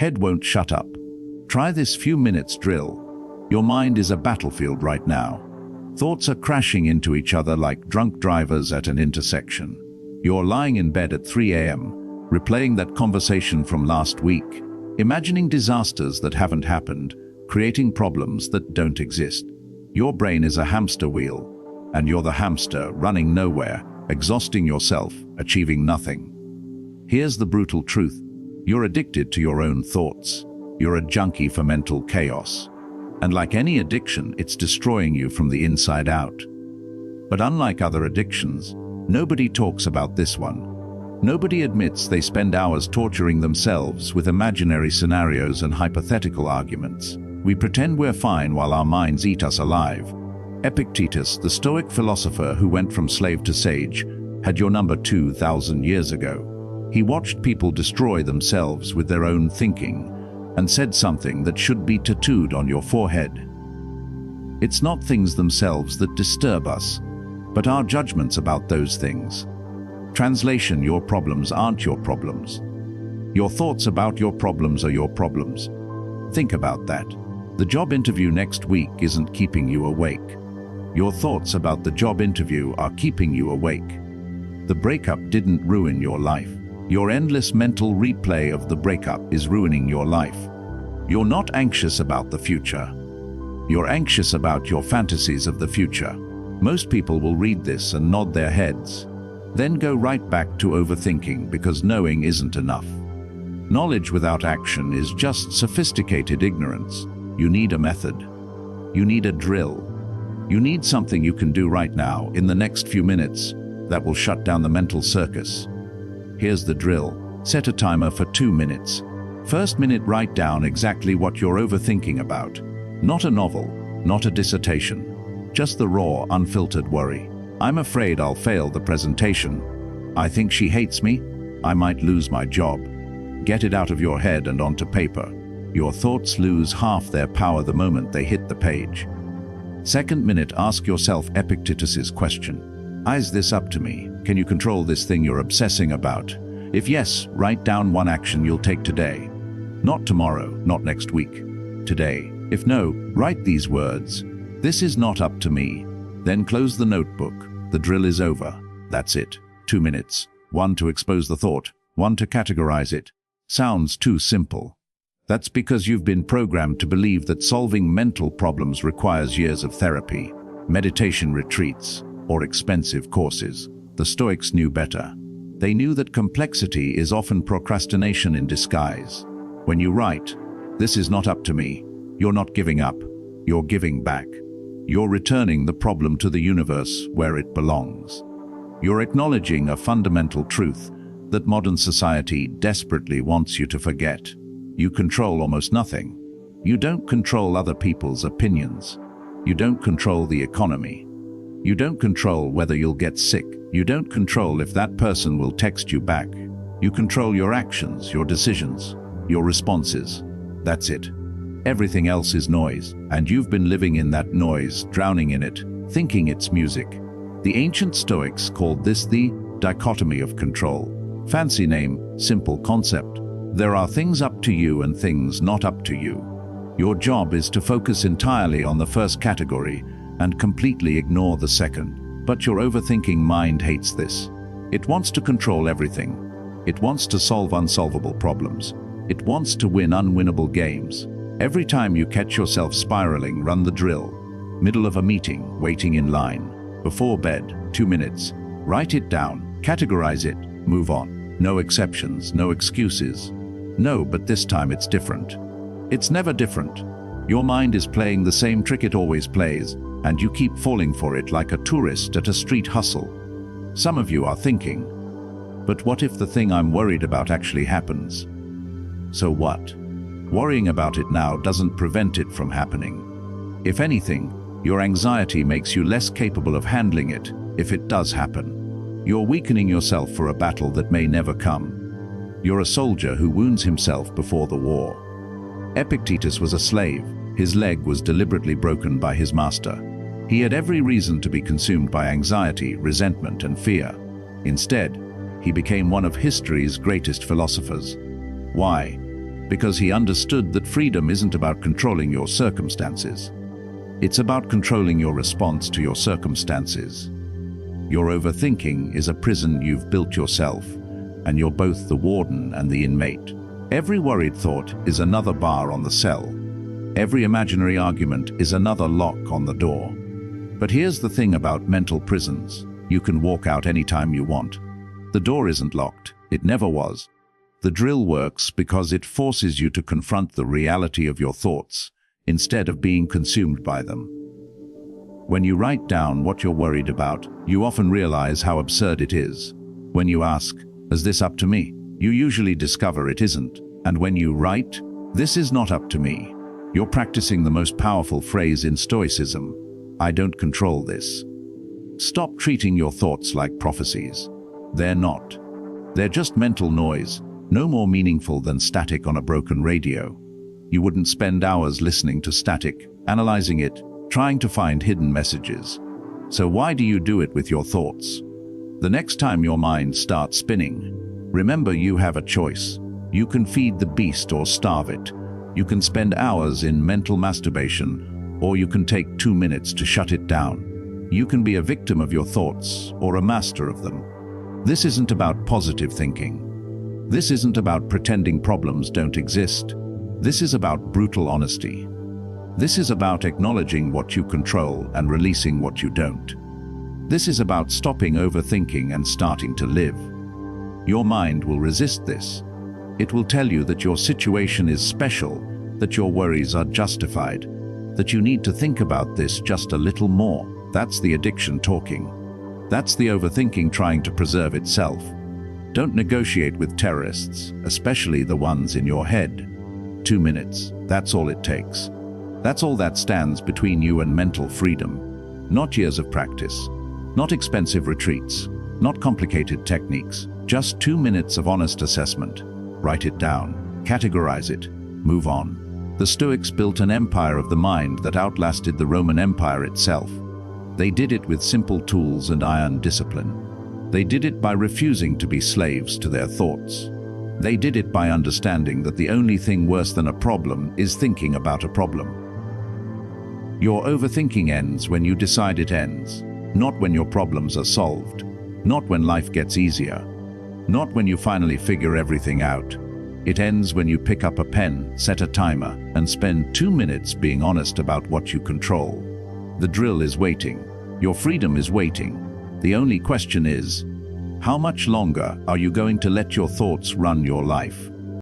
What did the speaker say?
Head won't shut up. Try this few minutes drill. Your mind is a battlefield right now. Thoughts are crashing into each other like drunk drivers at an intersection. You're lying in bed at 3 a.m., replaying that conversation from last week, imagining disasters that haven't happened, creating problems that don't exist. Your brain is a hamster wheel, and you're the hamster running nowhere, exhausting yourself, achieving nothing. Here's the brutal truth. You're addicted to your own thoughts. You're a junkie for mental chaos. And like any addiction, it's destroying you from the inside out. But unlike other addictions, nobody talks about this one. Nobody admits they spend hours torturing themselves with imaginary scenarios and hypothetical arguments. We pretend we're fine while our minds eat us alive. Epictetus, the Stoic philosopher who went from slave to sage, had your number 2,000 years ago. He watched people destroy themselves with their own thinking and said something that should be tattooed on your forehead. It's not things themselves that disturb us, but our judgments about those things. Translation: your problems aren't your problems. Your thoughts about your problems are your problems. Think about that. The job interview next week isn't keeping you awake. Your thoughts about the job interview are keeping you awake. The breakup didn't ruin your life. Your endless mental replay of the breakup is ruining your life. You're not anxious about the future. You're anxious about your fantasies of the future. Most people will read this and nod their heads, then go right back to overthinking because knowing isn't enough. Knowledge without action is just sophisticated ignorance. You need a method. You need a drill. You need something you can do right now in the next few minutes that will shut down the mental circus. Here's the drill. Set a timer for 2 minutes. First minute, write down exactly what you're overthinking about. Not a novel, not a dissertation, just the raw, unfiltered worry. I'm afraid I'll fail the presentation. I think she hates me. I might lose my job. Get it out of your head and onto paper. Your thoughts lose half their power the moment they hit the page. Second minute, ask yourself Epictetus's question. Is this up to me? Can you control this thing you're obsessing about? If yes, write down one action you'll take today. Not tomorrow, not next week. Today. If no, write these words. This is not up to me. Then close the notebook. The drill is over. That's it. 2 minutes. 1 to expose the thought, 1 to categorize it. Sounds too simple. That's because you've been programmed to believe that solving mental problems requires years of therapy, meditation retreats, or expensive courses. The Stoics knew better. They knew that complexity is often procrastination in disguise. When you write, "This is not up to me," you're not giving up, you're giving back. You're returning the problem to the universe where it belongs. You're acknowledging a fundamental truth that modern society desperately wants you to forget. You control almost nothing. You don't control other people's opinions. You don't control the economy. You don't control whether you'll get sick. You don't control if that person will text you back. You control your actions, your decisions, your responses. That's it. Everything else is noise, and you've been living in that noise, drowning in it, thinking it's music. The ancient Stoics called this the dichotomy of control. Fancy name, simple concept. There are things up to you and things not up to you. Your job is to focus entirely on the first category and completely ignore the second. But your overthinking mind hates this. It wants to control everything. It wants to solve unsolvable problems. It wants to win unwinnable games. Every time you catch yourself spiraling, run the drill. Middle of a meeting, waiting in line. Before bed, 2 minutes. Write it down, categorize it, move on. No exceptions, no excuses. No, but this time it's different. It's never different. Your mind is playing the same trick it always plays, and you keep falling for it like a tourist at a street hustle. Some of you are thinking, but what if the thing I'm worried about actually happens? So what? Worrying about it now doesn't prevent it from happening. If anything, your anxiety makes you less capable of handling it if it does happen. You're weakening yourself for a battle that may never come. You're a soldier who wounds himself before the war. Epictetus was a slave. His leg was deliberately broken by his master. He had every reason to be consumed by anxiety, resentment, and fear. Instead, he became one of history's greatest philosophers. Why? because he understood that freedom isn't about controlling your circumstances. It's about controlling your response to your circumstances. Your overthinking is a prison you've built yourself, and you're both the warden and the inmate. Every worried thought is another bar on the cell. Every imaginary argument is another lock on the door. But here's the thing about mental prisons. You can walk out anytime you want. The door isn't locked. It never was. The drill works because it forces you to confront the reality of your thoughts instead of being consumed by them. When you write down what you're worried about, you often realize how absurd it is. When you ask, "Is this up to me?" you usually discover it isn't. And when you write, "This is not up to me," you're practicing the most powerful phrase in Stoicism: "I don't control this." Stop treating your thoughts like prophecies. They're not. They're just mental noise, no more meaningful than static on a broken radio. You wouldn't spend hours listening to static, analyzing it, trying to find hidden messages. So why do you do it with your thoughts? The next time your mind starts spinning, remember you have a choice. You can feed the beast or starve it. You can spend hours in mental masturbation, or you can take 2 minutes to shut it down. You can be a victim of your thoughts or a master of them. This isn't about positive thinking. This isn't about pretending problems don't exist. This is about brutal honesty. This is about acknowledging what you control and releasing what you don't. This is about stopping overthinking and starting to live. Your mind will resist this. It will tell you that your situation is special, that your worries are justified, that you need to think about this just a little more. That's the addiction talking. That's the overthinking trying to preserve itself. Don't negotiate with terrorists, especially the ones in your head. 2 minutes, that's all it takes. That's all that stands between you and mental freedom. Not years of practice, not expensive retreats, not complicated techniques, just 2 minutes of honest assessment. Write it down, categorize it, move on. The Stoics built an empire of the mind that outlasted the Roman Empire itself. They did it with simple tools and iron discipline. They did it by refusing to be slaves to their thoughts. They did it by understanding that the only thing worse than a problem is thinking about a problem. Your overthinking ends when you decide it ends, not when your problems are solved, not when life gets easier, not when you finally figure everything out. It ends when you pick up a pen, set a timer, and spend 2 minutes being honest about what you control. The drill is waiting. Your freedom is waiting. The only question is, how much longer are you going to let your thoughts run your life?